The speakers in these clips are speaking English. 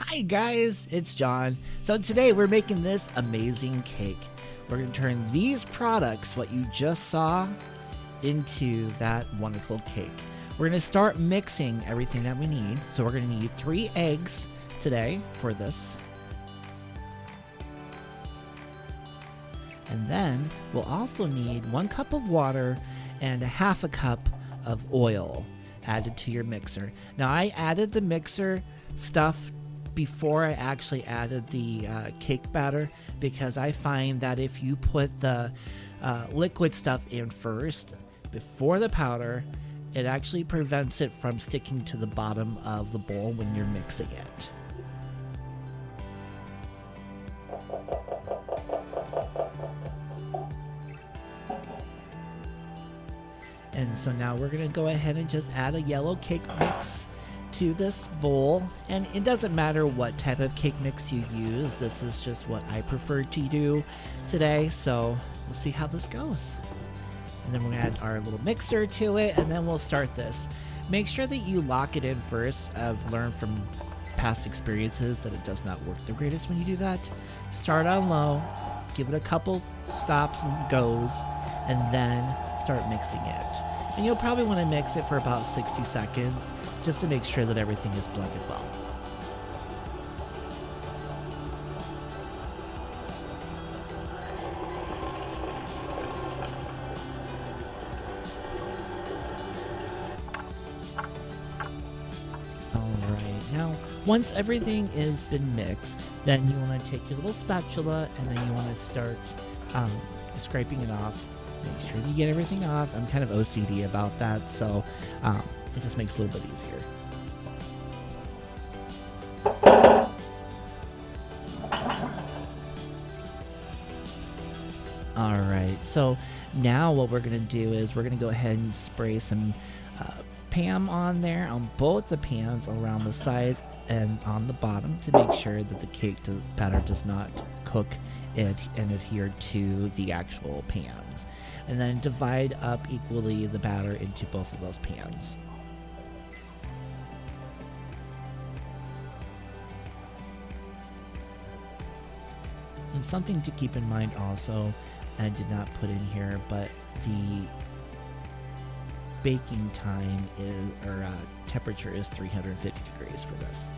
Hi guys, it's John. So today we're making this amazing cake. We're going to turn these products, what you just saw, into that wonderful cake. We're going to start mixing everything that we need. So we're going to need 3 eggs today for this. And then we'll also need 1 cup of water and 1/2 cup of oil added to your mixer. Now I added the mixer stuff before I actually added the cake batter, because I find that if you put the liquid stuff in first before the powder, it actually prevents it from sticking to the bottom of the bowl when you're mixing it. And so now we're going to go ahead and just add a yellow cake mix to this bowl. And it doesn't matter what type of cake mix you use. This is just what I prefer to do today. So we'll see how this goes. And then we're going to add our little mixer to it, and then we'll start this. Make sure that you lock it in first. I've learned from past experiences that it does not work the greatest when you do that. Start on low, give it a couple stops and goes, and then start mixing it. And you'll probably want to mix it for about 60 seconds just to make sure that everything is blended well. Alright, now once everything has been mixed, then you want to take your little spatula and then you want to start scraping it off. Make sure you get everything off. I'm kind of OCD about that, so it just makes it a little bit easier. Alright, so now what we're going to do is we're going to go ahead and spray some Pam on there on both the pans around the sides and on the bottom to make sure that the cake batter does not cook and adhere to the actual pans. And then divide up equally the batter into both of those pans. And something to keep in mind also, I did not put in here, but the baking time temperature is 350 degrees for this.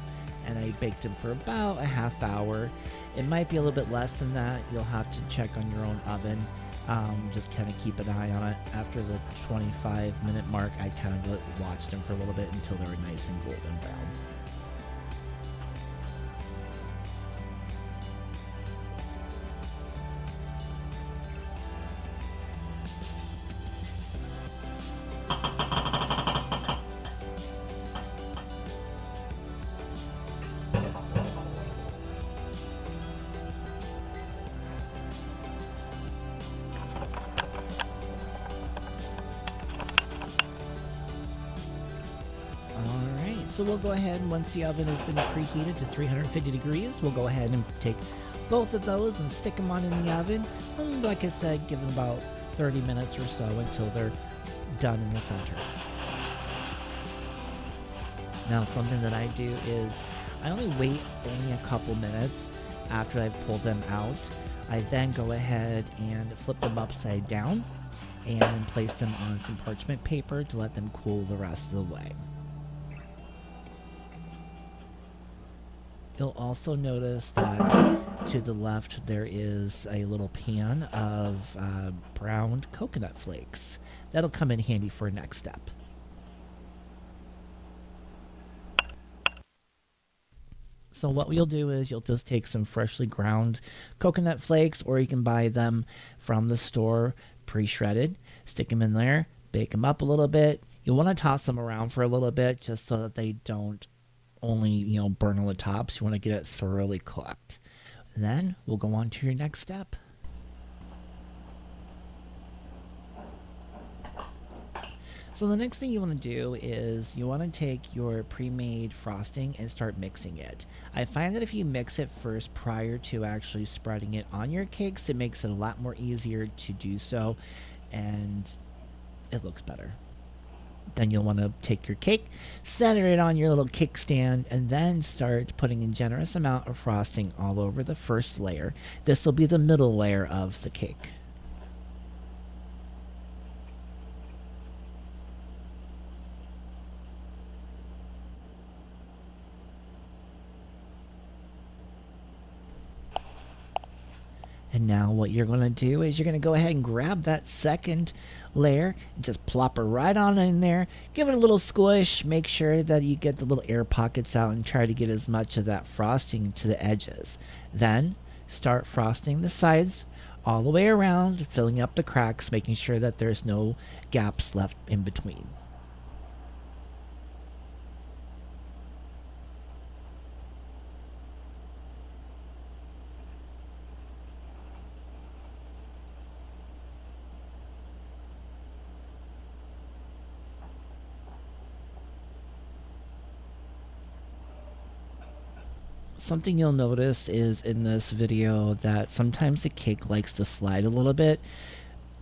And I baked them for about a half hour. It might be a little bit less than that. You'll have to check on your own oven. Just kind of keep an eye on it. After the 25-minute mark, I kind of watched them for a little bit until they were nice and golden brown. So we'll go ahead, and once the oven has been preheated to 350 degrees, we'll go ahead and take both of those and stick them on in the oven. And like I said, give them about 30 minutes or so until they're done in the center. Now something that I do is I only wait only a couple minutes after I've pulled them out. I then go ahead and flip them upside down and place them on some parchment paper to let them cool the rest of the way. You'll also notice that to the left there is a little pan of browned coconut flakes. That'll come in handy for a next step. So what you'll do is you'll just take some freshly ground coconut flakes, or you can buy them from the store pre-shredded, stick them in there, bake them up a little bit. You'll want to toss them around for a little bit just so that they don't only burn on the tops. You want to get it thoroughly cooked. And then we'll go on to your next step. So the next thing you want to do is you want to take your pre-made frosting and start mixing it. I find that if you mix it first prior to actually spreading it on your cakes, it makes it a lot more easier to do so, and it looks better. Then you'll want to take your cake, center it on your little cake stand, and then start putting a generous amount of frosting all over the first layer. This will be the middle layer of the cake. And now what you're going to do is you're going to go ahead and grab that second layer and just plop it right on in there. Give it a little squish. Make sure that you get the little air pockets out and try to get as much of that frosting to the edges. Then start frosting the sides all the way around, filling up the cracks, making sure that there's no gaps left in between. Something you'll notice is in this video that sometimes the cake likes to slide a little bit.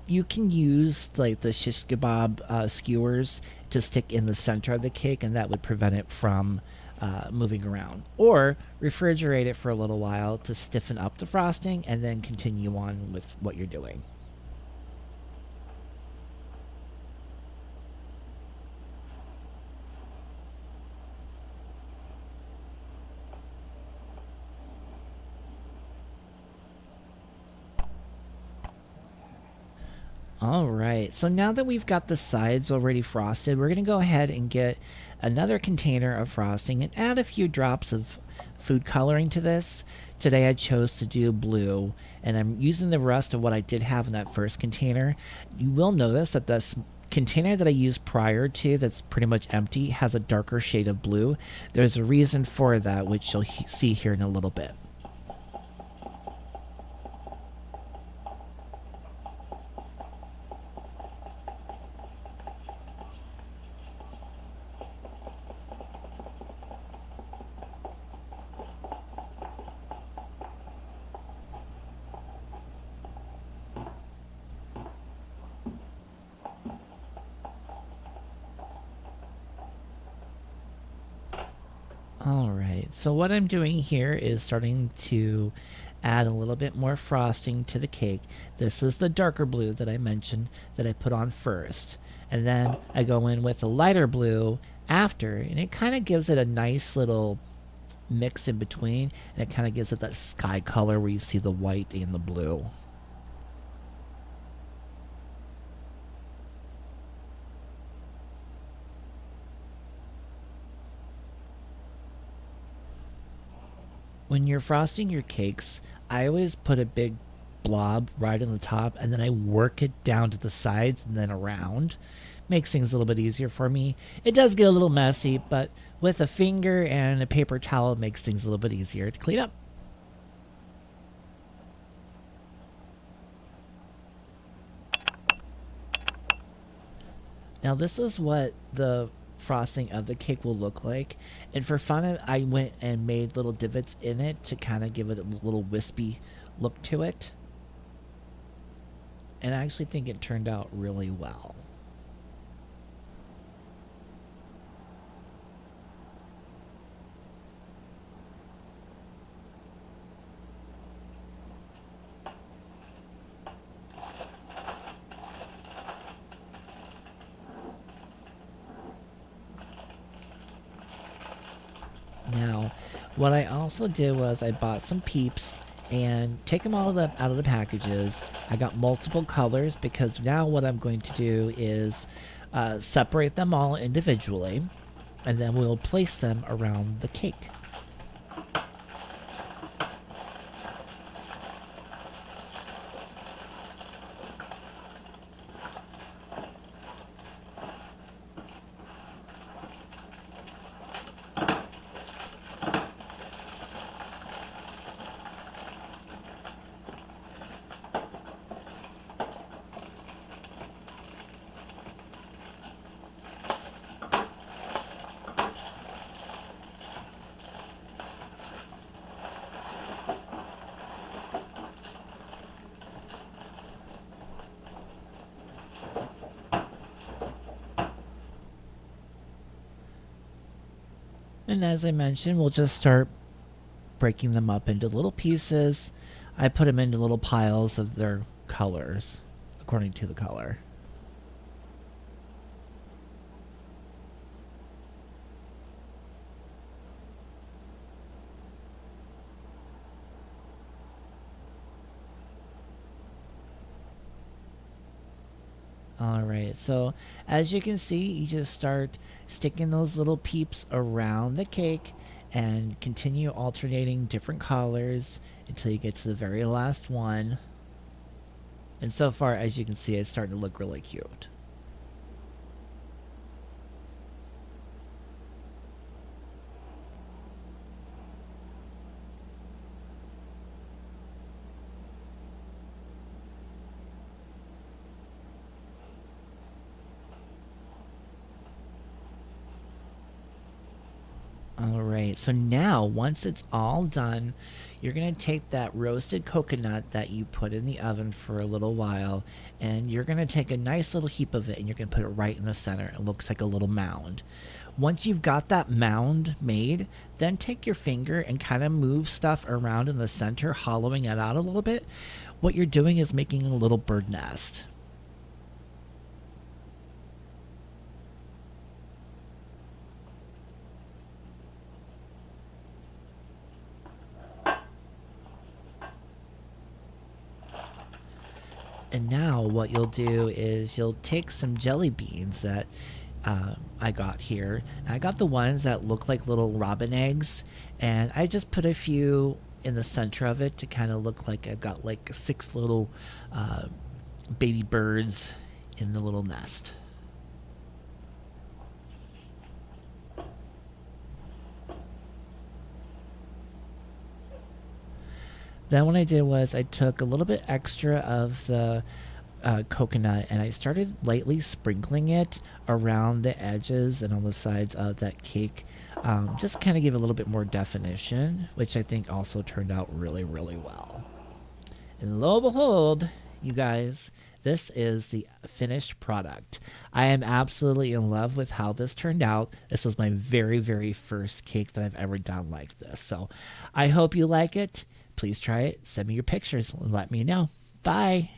You can use like the shish kebab skewers to stick in the center of the cake, and that would prevent it from moving around. Or refrigerate it for a little while to stiffen up the frosting and then continue on with what you're doing. All right, so now that we've got the sides already frosted, we're gonna go ahead and get another container of frosting and add a few drops of food coloring to this. Today I chose to do blue, and I'm using the rest of what I did have in that first container. You will notice that this container that I used prior to, that's pretty much empty, has a darker shade of blue. There's a reason for that, which you'll see here in a little bit. All right, so what I'm doing here is starting to add a little bit more frosting to the cake. This is the darker blue that I mentioned that I put on first. And then I go in with a lighter blue after, and it kind of gives it a nice little mix in between, and it kind of gives it that sky color where you see the white and the blue. When you're frosting your cakes, I always put a big blob right on the top, and then I work it down to the sides and then around. Makes things a little bit easier for me. It does get a little messy, but with a finger and a paper towel, it makes things a little bit easier to clean up. Now this is what the frosting of the cake will look like, and for fun I went and made little divots in it to kind of give it a little wispy look to it, and I actually think it turned out really well. Now, what I also did was I bought some Peeps and take them all out of the packages. I got multiple colors because now what I'm going to do is separate them all individually, and then we'll place them around the cake. And as I mentioned, we'll just start breaking them up into little pieces. I put them into little piles of their colors, according to the color. All right, so as you can see, you just start sticking those little peeps around the cake and continue alternating different colors until you get to the very last one. And so far, as you can see, it's starting to look really cute. All right, so now once it's all done, you're gonna take that roasted coconut that you put in the oven for a little while, and you're gonna take a nice little heap of it and you're gonna put it right in the center. It looks like a little mound. Once you've got that mound made, then take your finger and kind of move stuff around in the center, hollowing it out a little bit. What you're doing is making a little bird nest. And now what you'll do is you'll take some jelly beans that I got here. And I got the ones that look like little robin eggs, and I just put a few in the center of it to kind of look like I've got like 6 little baby birds in the little nest. Then what I did was I took a little bit extra of the coconut and I started lightly sprinkling it around the edges and on the sides of that cake. Just kind of give a little bit more definition, which I think also turned out really, really well. And lo and behold, you guys, this is the finished product. I am absolutely in love with how this turned out. This was my very, very first cake that I've ever done like this. So I hope you like it. Please try it. Send me your pictures and let me know. Bye.